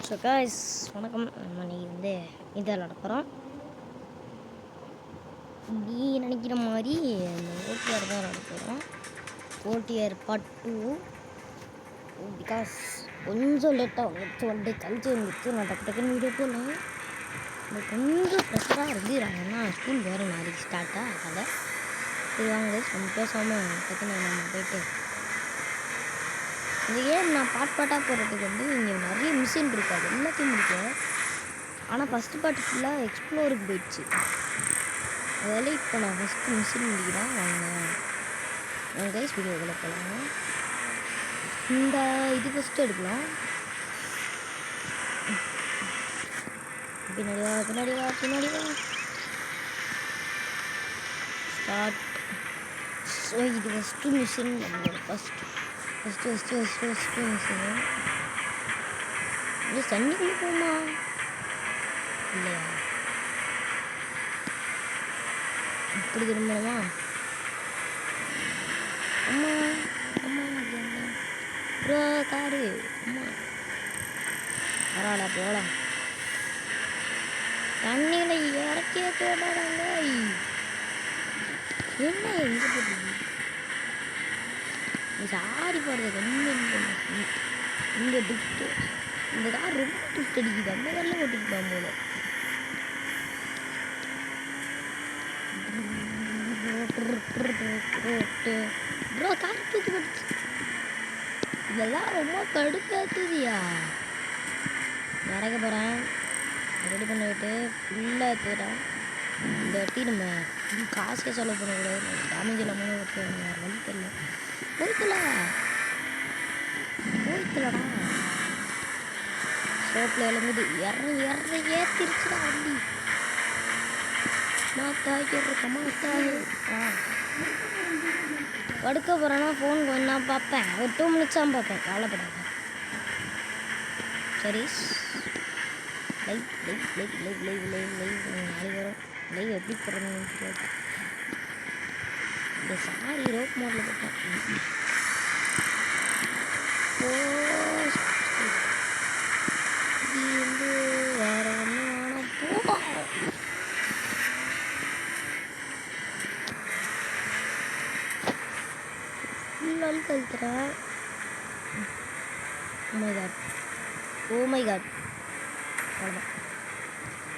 So guys வணக்கம். நம்ம இன்னைக்கு இதை விளாட போகிறோம். நீ நினைக்கிற மாதிரி இந்த ஓடிஆர் தான் விளாட போகிறோம். ஓடிஆர் பார்ட் 2 பிகாஸ் கொஞ்சம் லேட்டாக வந்துச்சு, 1 டே கழிச்சு வந்துச்சு. நான் டக்குன்னு வீடியோ போடலாம். கொஞ்சம் ப்ரெஷராக இருந்துறாங்கன்னா ஸ்கூல் வேறு நாளைக்கு ஸ்டார்ட்டாக அதை வாங்க நம்ம பேசாமல் டக்குன்னு நம்ம போயிட்டு இந்த கேம் நான் பாட்டாக போடுறதுக்கு இங்கே நிறைய மிஷின் இருக்காது, எல்லாத்தையும் முடிக்கும். ஆனால் ஃபஸ்ட்டு பார்ட் ஃபுல்லாக எக்ஸ்ப்ளோருக்கு போயிடுச்சு. அதில் இப்போ நான் ஃபஸ்ட்டு மிஷின் முடிக்கிறேன். வாங்க கைஸ் வீடியோவில் போகலாம். இந்த இது ஃபஸ்ட்டு எடுக்கலாம். பின்னாடி வா ஸ்டார்ட். ஸோ இது ஃபஸ்ட்டு மிஷின், நம்மளோட ஃபஸ்ட்டு மிஷின். இது தண்ணிக்குள்ளே போமா இல்லையா? இப்படி திரும்பணுமா? அம்மா ப்ரோ காரு அம்மா பரவாயில்ல போகலாம். தண்ணியில் இறக்கிய போடாங்க. என்ன எங்கே போட்டு சாரி போடுறது இந்த டிஃப்ட்டு. இந்த கார் ரொம்ப டிஃப்ட் அடிக்குது. அந்த காரில் ஓட்டிக்கிட்டான் போல. ப்ரோ கார் தூக்கி போட்டுச்சு. இதெல்லாம் ரொம்ப கடுப்பாத்துதியா. இறக்க போகிறேன், ரெடி பண்ணிவிட்டு ஃபுல்லாக எடுத்துக்கிறேன். இந்த வாட்டி நம்ம காசே செலவு பண்ணக்கூடாது. டேமேஜ் இல்லாமல் ஓட்டுவோம். வேறு வழி தெரியல. போய்க்கலடா சோப்பில் இழந்தது இறங்கி ஏற்றிருச்சுடா வண்டி. படுக்க போகிறேன்னா ஃபோன் கொஞ்சம் பார்ப்பேன். ஒரு 2 minutes தான் பார்ப்பேன், கவலைப்படாத. சரி லைவ் நாளைக்கு வரும். லைவ் எப்படி போடுறதுன்னு தெரியாது. இந்த சாரி ரோப் மோடில் போட்டேன். வேற ஒன்று வேணாம் போ. ஃபுல்லால் கழுத்துறேன். ஓ மை காட் அவ்வளோதான்.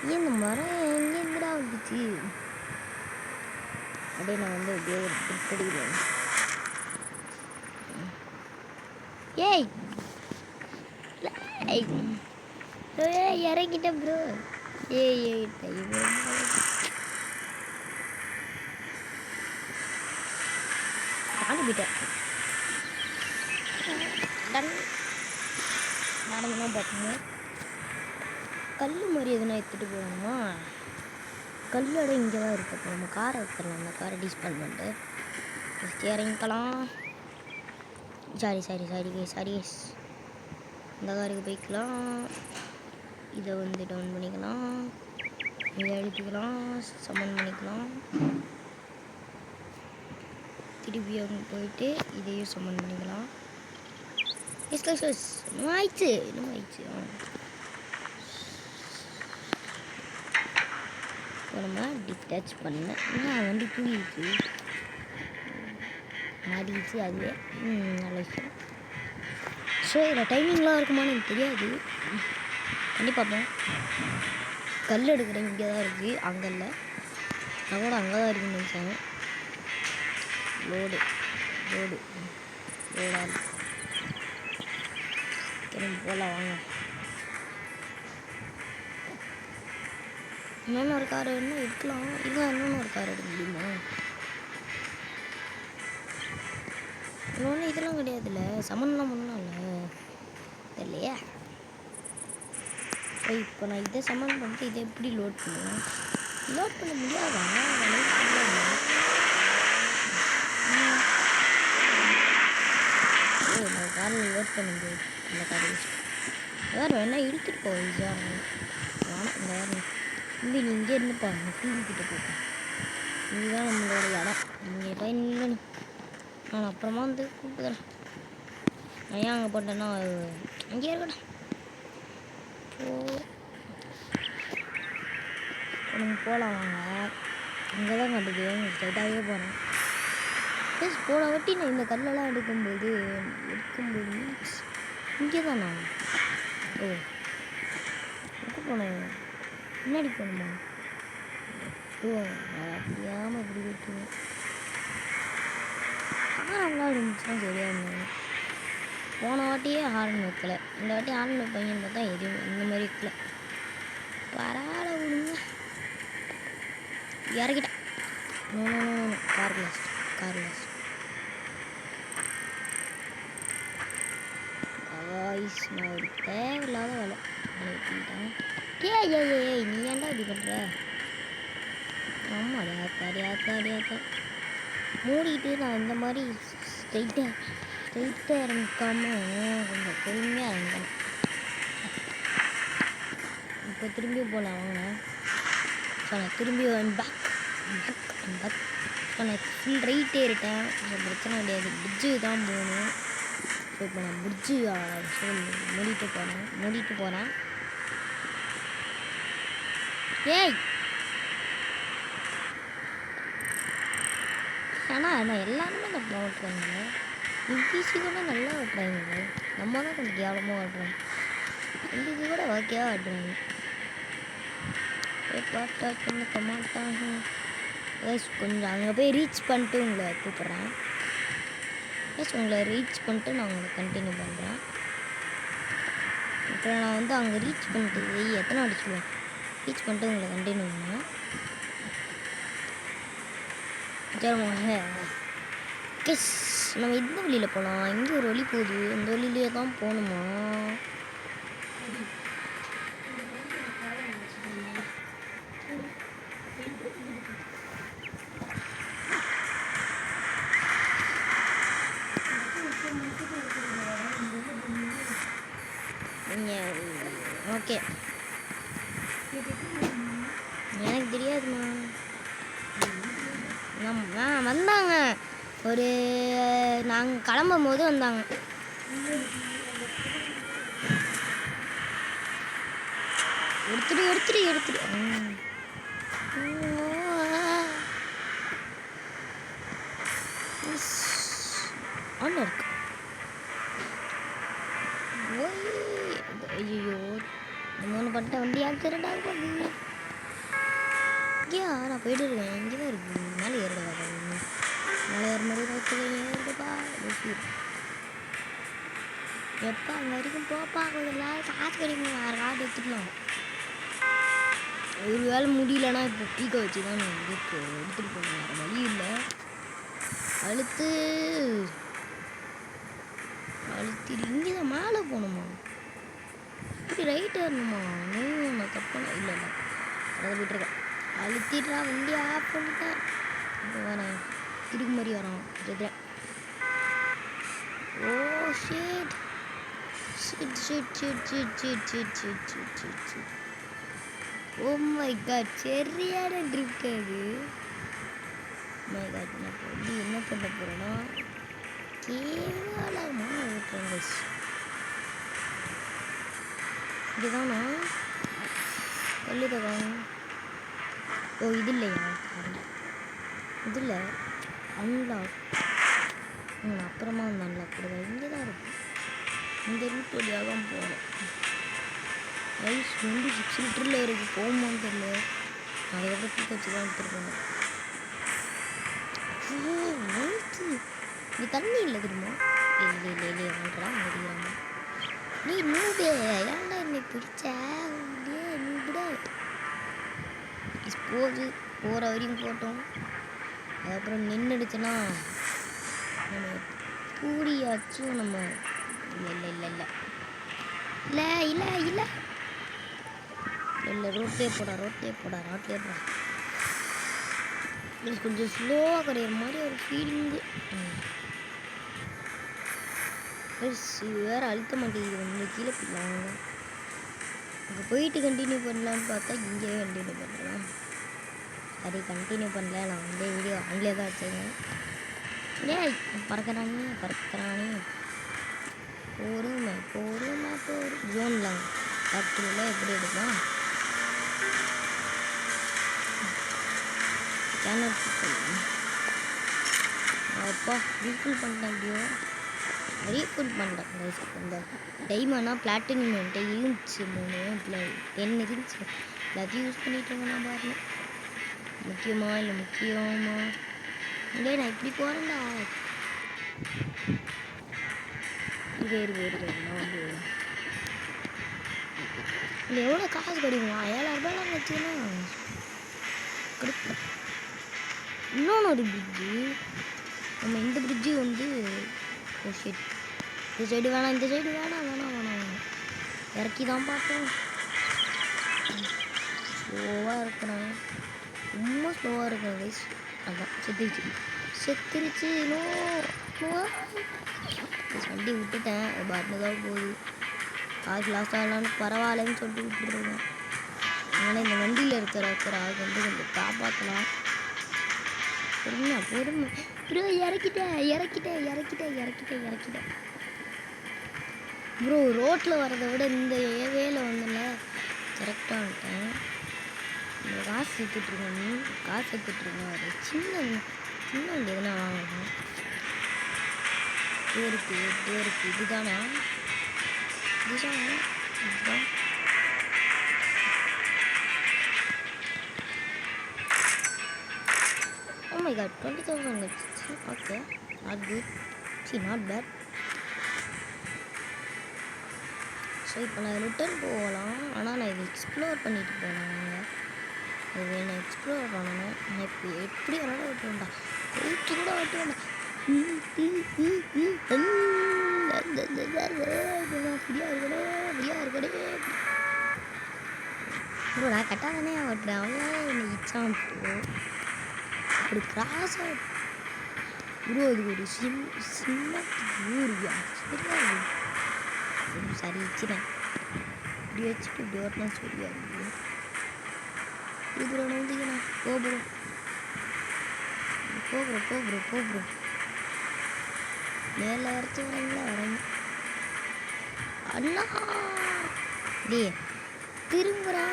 ஏன் இந்த மரம் எங்கேருந்துடா வந்துச்சு? அப்படியே நான் எப்படியோ ஒரு ட்ரிப் அடிக்கிறேன். ஏய் இறங்கிட்டேன் ப்ரோ. ஏய் தாண்டி போயிட்டேன். நடந்துனா பார்ப்போங்க. கல் மாதிரி எதுனா எடுத்துகிட்டு போகணுமா? கல்லோட இங்கே தான் இருக்குது. அப்போ நம்ம காரை எடுத்துடலாம். அந்த காரை டிஸ்பேண்ட் பண்ணிட்டு ஃபஸ்ட்டு இறங்கிக்கலாம். சாரி இந்த காருக்கு போய்க்கலாம். இதை டவுன் பண்ணிக்கலாம். இதை அழுத்திக்கலாம், சமன் பண்ணிக்கலாம். திருப்பி அவங்க போயிட்டு இதையும் சமன் பண்ணிக்கலாம். இன்னும் ஆயிடுச்சு. நம்ம டிட்டாச் பண்ண வண்டி தூங்கிடுச்சு, மாறிடுச்சு. அதுவே நல்ல விஷயம். ஸோ இதில் டைமிங்லாம் இருக்குமான்னு எனக்கு தெரியாது. கண்டிப்பாக கல் எடுக்கிறேன். இங்கே தான் இருக்குது, அங்கே இல்லை. நான் கூட அங்கே தான் இருக்குன்னு நினச்சேன். லோடாது திரும்பி போகலாம் வாங்க. இன்னொன்று கார் வேணும்னா எடுக்கலாம். இல்லை இன்னொன்று கார் எடுக்க முடியுமா? இன்னொன்று இதெல்லாம் கிடையாதுல்ல, சமன்லாம் பண்ணலாம்ல இல்லையா? இப்போ நான் இதை சமன் பண்ணிட்டு இதை எப்படி லோட் பண்ணுவேன்? லோட் பண்ண முடியாதா? நான் காரில் லோட் பண்ண முடியாது. இந்த கார் வேறு வேணா இழுத்துட்டு போ. ஈஸியாக வேணாம். இந்த வேறு நீ இங்கே இருந்துப்பா. ஃபீல்டு கிட்டே போப்பேன். இதுதான் நம்மளோட இடம். இங்கே டைம் இல்லை. நான் அப்புறமா கூப்பிட்டுக்கிறேன். நான் ஏன் அங்கே போட்டேன்னா அங்கேயே இருக்கட்டும். நம்ம போகலாம் வாங்க. இங்கே தான் கட்டுது, ஸ்ட்ரைட்டாகவே போகிறேன். ப்ளஸ் போன வாட்டி நான் இந்த கல்லெல்லாம் எடுக்கும்போது மீன்ஸ் இங்கே தான் நான் எங்கே போனேன்? முன்னாடி போகணுமா? அப்படியாமல் இப்படி விட்டுருவேன். நல்லா இருந்துச்சுன்னா சரியாக இருந்தேன். போன வாட்டியே ஹார்ன் வைக்கலை, இந்த வாட்டி ஹார்ன் வைப்பீங்கன்னு பார்த்தா எதுவும் இந்த மாதிரி வைக்கல. பரவாயில்ல விடுங்க. இறக்கிட்டேன். கார் லாஸ்ட் நான் ஒரு தேவையில்லாத வேலை பண்ணிட்டேன். ஏய் நீ ஏன்டா இப்படி பண்ணுற? ஆமாம் அடியாத்தா மூடிக்கிட்டு நான் இந்த மாதிரி ஸ்ட்ரைட்டாக இறங்கிக்காமல் கொஞ்சம் பொறுமையாக இறங்கிட்டேன். இப்போ திரும்பி போகலாம் வாங்க. ஸோ நான் திரும்பி பேக் ஸோ நான் ஃபுல் ரைட் ஏறிட்டேன். ஸோ பிரச்சனை கிடையாது, பிரிட்ஜு தான் போகணும். ஸோ இப்போ நான் பிரிட்ஜு மூடிட்டு போகிறேன். ஏய் ஆனால் நான் எல்லாருமே நான் ஓட்டுறாங்க. இங்கிலீஷு கூட நல்லா ஓட்டுறாங்க. நம்ம தான் கொஞ்சம் கேவலமாக ஓட்டுறோம். இங்கிலீஷு கூட ஓகேவாக ஓட்டுறாங்க. பாட்டாக்க மாட்டாங்க. கொஞ்சம் அங்கே போய் ரீச் பண்ணிட்டு உங்களை கூப்பிட்றேன். உங்களை ரீச் பண்ணிட்டு நான் உங்களை கண்டினியூ பண்ணுறேன். இப்போ நான் வந்து அங்கே ரீச் பண்ணிட்டு எத்தனை அடிச்சுடுவேன், ரீச் பண்ணிட்டு உங்களை கண்டினியூ பண்ணேன். நம்ம எந்த வழியில் போகலாம்? இங்கே ஒரு வழி போகுது, இந்த வழியிலே தான் போகணுமா? ஓகே எனக்கு தெரியாதுமா. வந்தாங்க ஒரு நாங்கள் கிளம்பும் போது வந்தாங்க. எடுத்துட்டு ஒன்று இருக்கு. ஐயோ மூணு பட்ட வண்டி ஆக்சிடென்ட் ஆகுது. இங்கேயா நான் போயிட்டு இருக்கேன். இங்கே தான் இருக்கு. மேலே ஏறுடா, மேலே ஏற மாதிரி ஏறுப்பா. எப்போ அங்கே வரைக்கும் போப்பா, கொஞ்சம் காசு கிடைக்கும், வேறு காசு எடுத்துக்கலாம். ஒரு வேலை முடியலன்னா இப்போ பீக்க வச்சு தான் நான் வந்து இப்போ எடுத்துகிட்டு போகணும். வேறு வழி இல்லை. அழுத்திட்டு இங்கே தான் மேலே போகணுமா? இப்படி ரைட் ஏறணுமா? நான் தப்பான இல்லை அதை விட்டுருக்கேன். அழுத்திட்டா வண்டி ஆஃப் பண்ணிட்டேன். இப்போ வரேன், திரும்பி மாதிரி வரோம். Oh shit. Oh my God, சரியான ட்ரிப் அது. மை காட், நான் வந்து என்ன பண்ண போகிறேன்னா கேவலமாக ஓட்டுறேங்க. இதுதானா கல்லுதான்? ஓ இது இல்லையா? இது இல்லை, அன்லாக். அப்புறமா வந்து அன்லாக் கொடுங்க. இங்கே தான் இருக்கும். இந்த ரூட் வழியாக தான் போகணும். ஐஸ் 26 லிட்டரில் இருக்குது. போகுமான்னு தெரியல. அதுக்கப்புறம் தூக்க வச்சு தான் எடுத்துருக்கோம். இங்கே தண்ணி இல்லை தெரியுமா? இல்லை வாங்குறான் முடியாம. நீ நூபே ஏன்டா என்னை பிடிச்ச? நூபுட போகுது, போகிற வரையும் போட்டோம். அதுக்கப்புறம் நின்றுடுச்சுன்னா நம்ம கூடியாச்சும் நம்ம இல்லை ரோட்லேயே போடா. கொஞ்சம் ஸ்லோவாக கிடையாது மாதிரி ஒரு ஃபீலிங்கு. வேறு அழுத்த மாட்டேங்குது, வந்து கீழே போயிடலாம். அங்கே போயிட்டு கண்டினியூ பண்ணலான்னு பார்த்தா இங்கேயே கண்டினியூ பண்ணலாம். சரி கண்டினியூ பண்ணல. நான் வந்து வீடியோ அவங்களே தான் வச்சுருக்கேன். ஏய் பறக்கிறானே. பொறுமை ஜோன்லாம் பேட்டரியில் எப்படி எடுக்கலாம் கேனர் அப்பா ரீஃபில் பண்ணிட்டேன் எப்படியோ ரீஃபில் பண்ணிட்டேன் கைஸ் இந்த டைமண்ட்னா பிளாட்டினம் என்கிட்ட இருந்துச்சு 3 10 இருந்துச்சு எல்லாத்தையும் யூஸ் பண்ணிட்டு இருக்கேன் நான் பாருங்க முக்கியமா இல்லை முக்கியமா இல்லை நான் இப்படி போகிறேன்டா இருக்கு நான் வந்து இல்லை எவ்வளோ காசு கிடைக்குமா 7000 ரூபாயெலாம் வச்சுன்னா கிடைக்கும் இன்னொன்று ஒரு பிரிட்ஜு நம்ம இந்த பிரிட்ஜு வந்து ஷெட் இந்த சைடு வேணாம் இந்த சைடு வேணாம் இறக்கி தான் பார்த்தோம் ஸ்லோவாக இருக்கிறேன் ரொம்ப ஸ்லோவாக இருக்கிறேன் கைஸ் அதான் செத்துருச்சு வண்டி விட்டுட்டேன் பாட்டு தான் போகுது காசு லாஸ் ஆகலான்னு பரவாயில்லன்னு சொல்லிட்டு விட்டுருக்கேன் அதனால் இந்த வண்டியில் இருக்கிற ஆள் வந்து கொஞ்சம் காப்பாற்றலாம் பொறுமை ப்ரோ இறக்கிட்டேன் ப்ரோ ரோட்டில் வரதை விட இந்த ஏவேல வந்துல கரெக்டாக வந்துட்டேன் இந்த காசு சேர்த்துட்ருக்கேன் அது சின்ன வண்டி எதுனா வாங்கணும் இருக்கு இதுதானா இதுதான் Oh my god, 20,000 okay, not good. See, not bad. So இப்போ நான் ரிட்டர்ன் போகலாம் ஆனால் நான் இது எக்ஸ்ப்ளோர் பண்ணிட்டு போனேன் இது நான் எக்ஸ்ப்ளோர் பண்ணணும் நான் இப்போ எப்படி வேணாலும் விட்டுவேன்டா கோச்சு கூட விட்டுவேன்டா ஃப்ரீயாக இருக்கடே ப்ரோ நான் கரெக்டாக தானே ஓட்டுறேன் அவ்வளோ என்னை இச்சான் அப்படி கிராஸ் ப்ரோ இது ஒரு ஊருயா சரி வச்சுறேன் இப்படி வச்சுட்டு இப்படி ஓட்டினா சரியா இது ப்ரோ நோந்திங்கண்ணா போ ப்ரோ மேலே வரைச்சி வரேன் அண்ணா டே திரும்புகிறா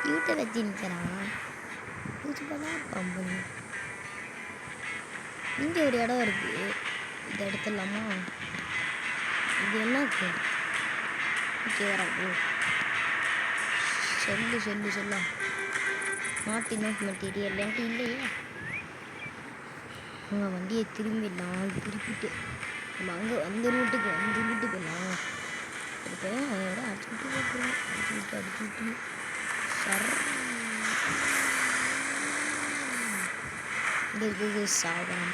யூட்டை வச்சு நிற்கிறான் பூச்சி பண்ணா பம்பு இங்கே ஒரு இடம் இருக்குது இதை எடுத்துடலாமா இது என்னாச்சு ஓகே வராது சொல்ல நாட் இனஃப் மெட்டீரியல் என்கிட்ட இல்லையே உங்கள் வண்டியை திருப்பிட்டு நம்ம அங்கே அந்த ரூட்டுக்கு போகலாம் இப்போ அதோட அடிச்சுட்டு போட்டுருவோம் அடிச்சுட்டு சர் இது சாதம்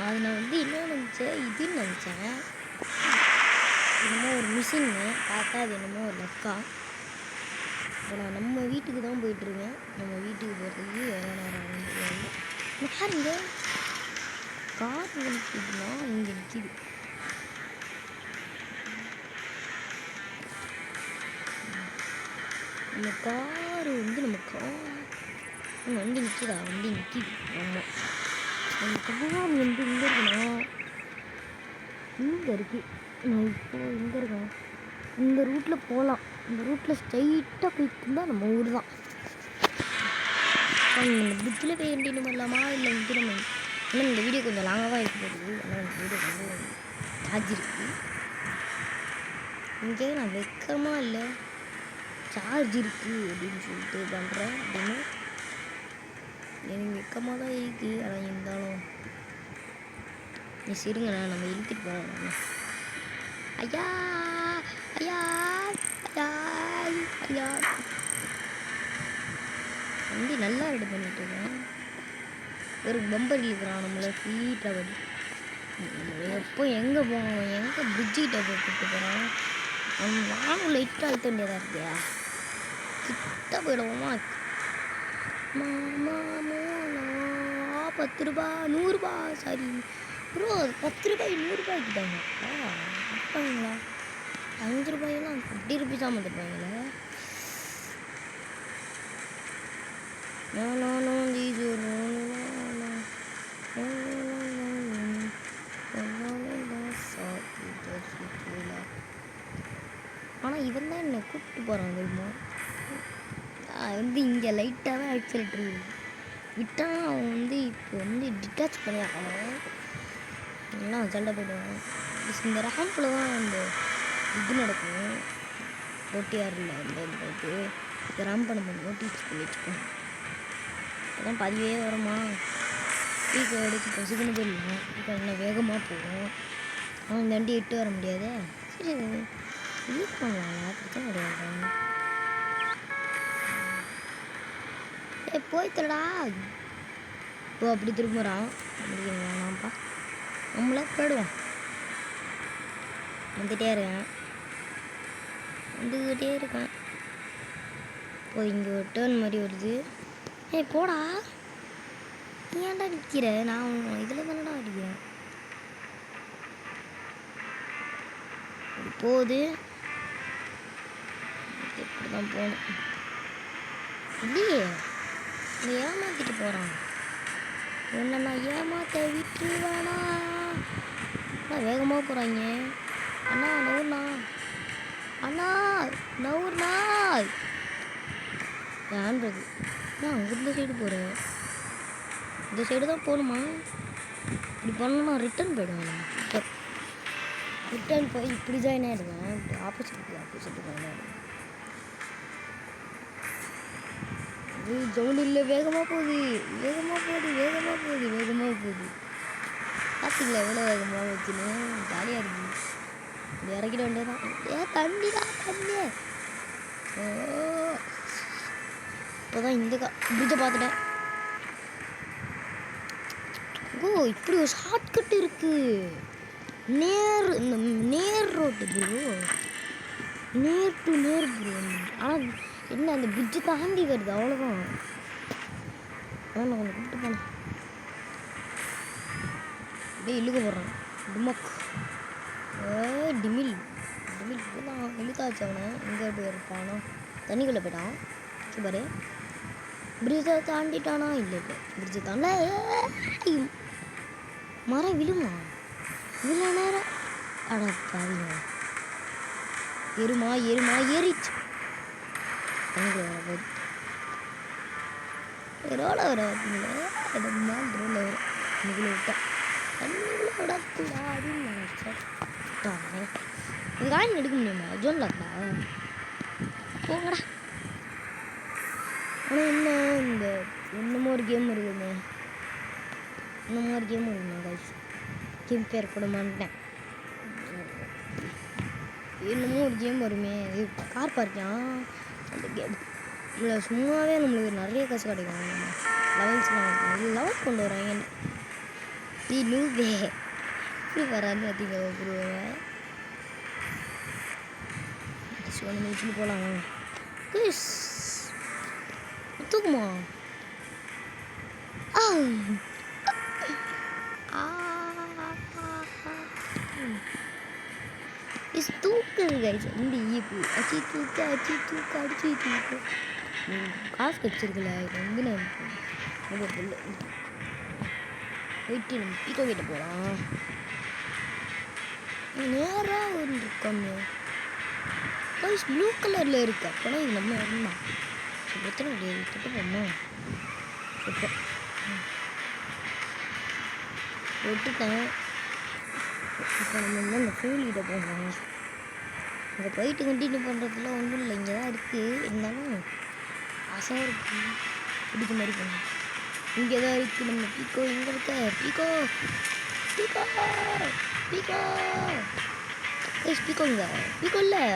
அது நான் வந்து என்ன நினச்சேன் இதுன்னு நினச்சேன் என்னமோ ஒரு மிஷின்னு பார்த்தா அது என்னமோ ஒரு லக்கா இப்போ நான் நம்ம வீட்டுக்கு தான் போயிட்டுருக்கேன் நம்ம வீட்டுக்கு போகிறதுக்கு எவ்வளோ நேரம் பாருங்க கார் நிற்கிதுன்னா இங்கே நிற்கிது நம்ம கார் வந்து வண்டி நிற்கிது ஆமாம் அந்த கார் வந்து இங்கே இருக்கணும் இங்கே இருக்குது நான் இப்போது எங்கே இருக்கேன் இந்த ரூட்டில் போகலாம் இந்த ரூட்டில் ஸ்ட்ரைட்டாக போயிட்டு இருந்தால் நம்ம ஊர் தான் இந்த பிரிட்ஜில் போய் கண்டினியூ பண்ணலாமா இல்லை வந்து நம்ம ஆனால் இந்த வீடியோ கொஞ்சம் லாங்காக இருக்க போகுது ஆனால் இந்த வீடியோ வந்து சார்ஜ் இருக்குது இங்கே நான் வெக்கமா இல்லை சார்ஜ் இருக்குது அப்படின்னு சொல்லிட்டு பண்ணுறேன் அப்படின்னு எனக்கு வெக்கமாக தான் இருக்குது ஆனால் இருந்தாலும் நீ சரிங்கண்ணா நம்ம இழுத்துட்டு போவோம் ஐயா ஐயா ஐயா ஐயா வண்டி நல்லா ரெடி பண்ணிட்டு இருக்கேன் ஒரு பம்பர் இழுக்கிறான் நம்மளை ஸ்வீட்டாக வண்டி எப்போ எங்கே போவோம் எங்கே பிரிட்ஜிக்கிட்ட போய் கூப்பிட்டு போகிறோம் நம்ம வாங்க லைட்டாக அழுத்த வேண்டியதாக இருக்கியா கிட்ட போயிடுவோமா மாமா 10 ரூபா 100 ரூபா சாரி ப்ரோ 10 ரூபாய் 100 ரூபாய்க்கிட்டாங்க அப்பாங்களா 5 ரூபாயெல்லாம் 50 ருபீஸாக வந்துருப்பாங்களே ஆனால் இவன் தான் என்னை கூப்பிட்டு போகிறான் தெரியுமா. நான் வந்து இங்கே லைட்டாக தான் ஆக்சிலேட்டர் விட்டான். அவன் வந்து இப்போ வந்து டிட்டாச் பண்ணி ஆகணும். எல்லாம் சண்டை போயிடுவான். இந்த ரேம்பில் தான் அந்த இது நடக்கும். ஓட்டிஆரில் அந்த இது ரேம்பை நம்ம நோட்டீஸ் பண்ணிட்டுருக்கோம். அதான் பதிவே வருமா பீக்கை அடிச்சு பொசுக்குன்னு போயிடலாம். இப்போ என்ன வேகமாக போகும். அவன் இந்த வண்டி எட்டு வர முடியாது. சரி யூஸ் பண்ணலாம், பிரச்சனை கிடையாது. போய்த்தடா இப்போ அப்படி திரும்புகிறான். வேணாம்ப்பா நம்மள போயிடுவோம். வந்துகிட்டே இருக்கேன். இப்போ இங்கே ஒரு டேர்ன் மாதிரி வருது. போடா நீ ஏன்டா நிற்கிற? நான் இதில் தானடா அடிக்கிறேன். போகுது இப்படி தான் போகணும். இல்லையே நீ ஏமாத்திட்டு போகிறான். என்ன நான் ஏமாத்த விட்டுருவேனா? வேகமாக போகிறாங்க. அண்ணா நவுர்ண்ணா, அண்ணா நவுர்ண்ணா. ஏன்றது நான் இந்த சைடு போகிறேன். இந்த சைடு தான் போகணுமா? இப்படி பண்ணணும். நான் ரிட்டர்ன் போயிடுவேன். ரிட்டர்ன் போய் இப்படி தான் என்ன ஆகிடுவேன். இப்படி ஆப்போசிட் போனேன். ஜவுன் இல்லை, வேகமாக போகுது. பார்த்தீங்களா எவ்வளோ வேகமாக வச்சுன்னு? ஜாலியாக இருக்குது. இப்படி இறக்கிட வேண்டியதான். தண்ணிடா தண்ணி. இப்போதான் இந்த பிரிட்ஜை பார்த்துட்டேன். இப்படி ஒரு ஷார்ட்கட் இருக்குது. நேர் ரோட்டு ப்ரோ, நேர் டு நேர் ப்ரோ. ஆனால் என்ன அந்த பிரிட்ஜை தாண்டி வருது அவ்வளோதான். ஆனால் நான் கொஞ்சம் கூப்பிட்டு போனேன். அப்படியே இழுக்க போடுறான். டுமக் டிமில் தான் இழுத்தாச்சு. அவனை எங்கே இருப்பானோ தண்ணிக்குள்ளே போயிட்டான். பாரு பிரிட்ஜை தாண்டிட்டானா? இல்லை பிரிட்ஜை தாண்ட மரம் விழுமா? இவ்வளோ நேரம் அட பாருங்க. எருமா ஏறிச்சு. ரோல வர பார்த்தீங்களா? ரோல வர இன்னைக்குள்ள விட்டேன். தண்ணிக்குள்ள விடக்கூடாதுன்னு நினைச்சேன். இது காயின் எடுக்க முடியுமா? ஜோன் லாக்டா போங்கடா. ஆனால் என்ன இந்த இன்னமும் ஒரு கேம் இருக்குங்க. கைஸ் கேம் பேர் கூட மாட்டேன். இன்னமும் ஒரு கேம் வருமே, கார் பார்க்கிங். அந்த கேம் சும்மாவே நம்மளுக்கு நிறைய காசு கிடைக்கும். லெவல்ஸ் கொண்டு வராங்க. நீ நூவே இப்படி வரான்னு பார்த்தீங்க ப்ரோ. நம்ம போகலாம். தூக்குமா? தூக்குது கைஸ். இந்த ஈப்பு அச்சு தூக்கு. காசு வச்சிருக்கல. இது வந்து நம்ம போயிட்டு நம்ம பீக்கோ கிட்ட போகலாம். நேராக ஒரு இருக்காங்க கைஸ். ப்ளூ கலரில் இருக்கு. அப்போனா இது நம்ம இருந்தா பிரச்சனை கிடையாது. கிட்ட போமா விட்டுட்டேன். இப்போ நம்ம வந்து அந்த ஃபீல்கிட்ட போகணும். அங்கே போயிட்டு கண்டினியூ பண்ணுறதுல ஒன்றும் இல்லை. இங்கே தான் இருக்குது. இருந்தாலும் ஆசையாக இருக்குது. பிடிச்ச மாதிரி போகணும். இங்கே தான் இருக்குது நம்ம பீக்கோ. எங்கே இருக்க பீக்கோ? பீக்கோ இல்லை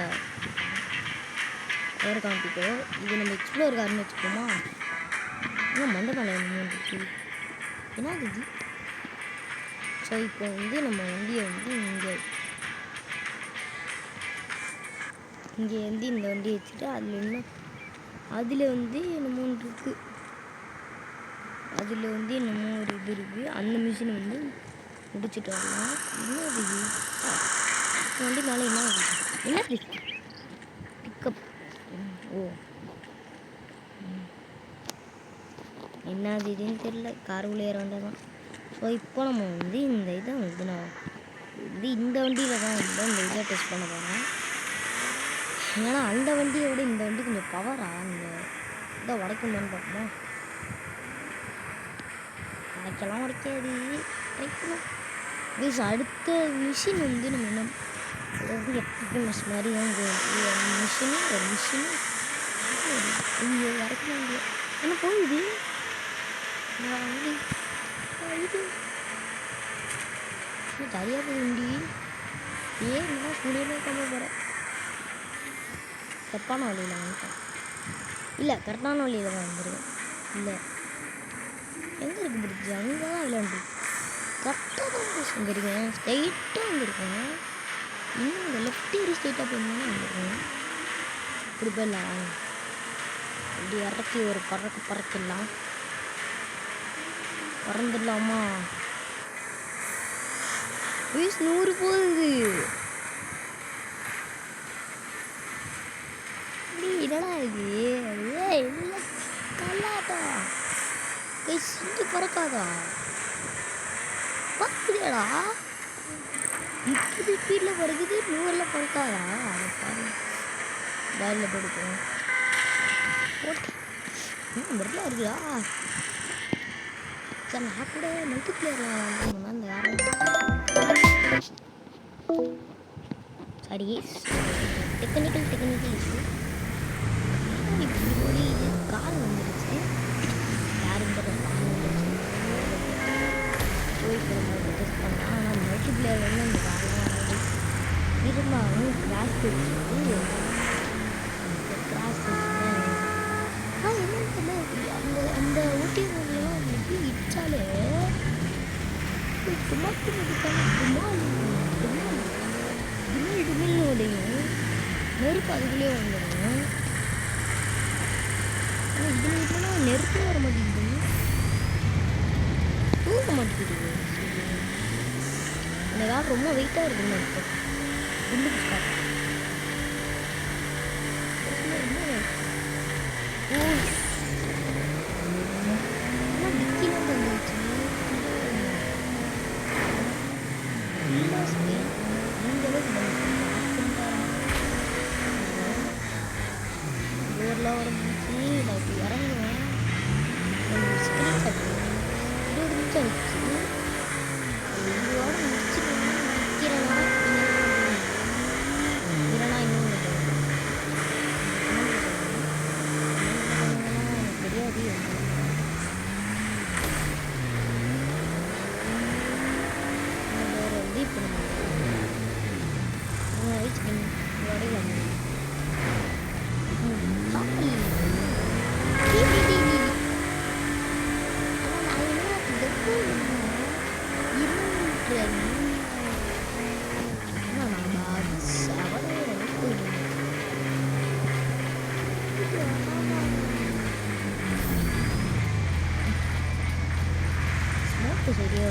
இருக்கான் பீக்கோ. இது நம்ம எக்ஸ்ப்ளோர் கார்னு வச்சுக்கோமா? இன்னும் மண்டபான இருக்குது. என்ன இது? ஸோ இப்போ வந்து நம்ம வண்டியை வந்து இங்கே வந்து இந்த வண்டியை வச்சுட்டு அதில் வந்து என்னமோ ஒன்று இருக்குது. அதில் வந்து என்னமோ ஒரு இது இருக்குது. அந்த மிஷினை வந்து முடிச்சுட்டு வரலாம். என்ன இது வண்டி மேலே என்ன பிக்கப்? என்ன இதுன்னு தெரியல. கார் உள்ளே ஏற வேண்டியதான். ஸோ இப்போ நம்ம வந்து இந்த இதை வந்து நான் இந்த வண்டியில் தான் வந்து இந்த இதை டெஸ்ட் பண்ண போகிறேன். ஏன்னா அந்த வண்டியை விட இந்த வண்டி கொஞ்சம் பவரா அந்த இதை உடைக்கணும்னு பார்ப்போமா. உடைக்கலாம் உடைக்காது உடைக்கணும் ப்ளீஸ். அடுத்த மிஷின் வந்து நம்ம என்ன அதாவது எக்ஸ்பிரஸ் மாதிரி தான் மிஷினு ஒரு மிஷினு ஐயோ வரைக்க முடியும் என்ன போகுது வண்டி இது ஜாலியாக போகுது வண்டி. ஏன்னா ஸ்கூலியே கொண்டு போகிறேன். தப்பான வழியில் வந்துட்டேன். இல்லை கரெக்டான வழியில் தான் வந்துருக்கேன். இல்லை எங்கே இருக்குது பிடிச்சி அங்கே தான் விளையாண்டு கரெக்டாக தான் வந்துருக்கேன். ஸ்ட்ரைட்டாக வந்துருக்கேன். இன்னும் இந்த லெஃப்ட் ஏறி ஸ்ட்ரைட்டாக போயிருந்தாலும் வந்துருக்கேன். இப்படி போயிடலாம். இப்படி இறக்கி ஒரு பறக்கலாம். பறந்துடலாமா? 100 போகுது. என்னடா இது? இல்லை கல்லாட்டா கை செஞ்சு பறக்காதா? பார்க்குறியாடா 30 ஸ்பீடில் பறக்குது 100ல் பறக்காதா? அதை பாரு பேரில் படுக்கும் ஓகே வரலாம் இருக்குதா? சார் நான் கூட மல்டி பிளேயரில் அந்த யாரும் சாரி டெக்னிக்கல் இஷ்யூ. இப்படி ஒரு கால் வந்துடுச்சு. யாரும் கால் வந்துடுச்சு போய் டெஸ்ட் பண்ணலாம். ஆனால் மல்டி பிளேயர் வந்து அந்த காலம் வராது. இருந்தாலும் கிராஸ் வச்சுட்டு கிராஸ் என்னன்னு தெரியல. அந்த அந்த ஊட்டி ஊர்லாம் எப்படி இடிச்சாலே துமாக்கு டிமில் உடையும் நெருப்பு அதுக்குள்ளே வந்துடும். ஆனால் இதில் விட்டோம்னா நெருப்பு வர மாட்டேங்குது, தூக்க மாட்டேங்குது. இந்த கால் ரொம்ப வெயிட்டாக இருக்குன்னு அர்த்தம். குண்டு புஷ்காரம் டிக்கிலாம் வந்துருச்சு. ஊரில் உடம்புச்சு நான் இப்போ இறங்குவேன். ஸ்கிரீன் கட்டு 20 நிமிஷம் ஆயிடுச்சு. இதோட முடிச்சுட்டு நிற்கிறேன்னா இன்னும் எனக்கு தெரியாது. வேறு வந்து இப்போ நம்ம வயசுக்கு உடையில சரியா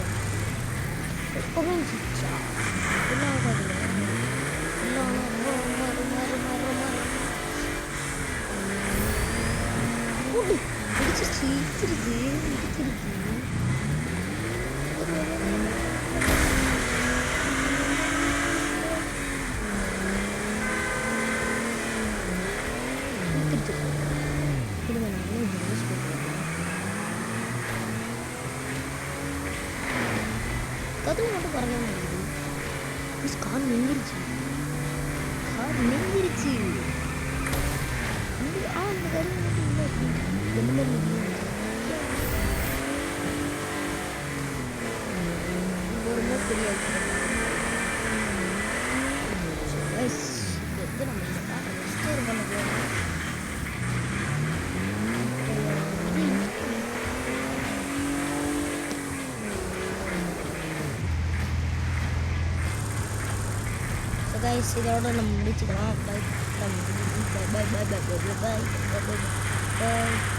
எப்பவுமே சிச்சா கதவு மட்டும் பறக்க மாட்டேங்குது. கார் நின்றுச்சு. அந்த கதவு மட்டும் இல்லை எந்த மாதிரி ஒரு மாதிரி தெரியாது. நம்ம இந்த காரை ரெஸ்டோர் பண்ண போகிறோம். கைஸ் இதோட நம்ம முடிச்சுக்கலாம். Bye bye bye bye bye bye bye bye by.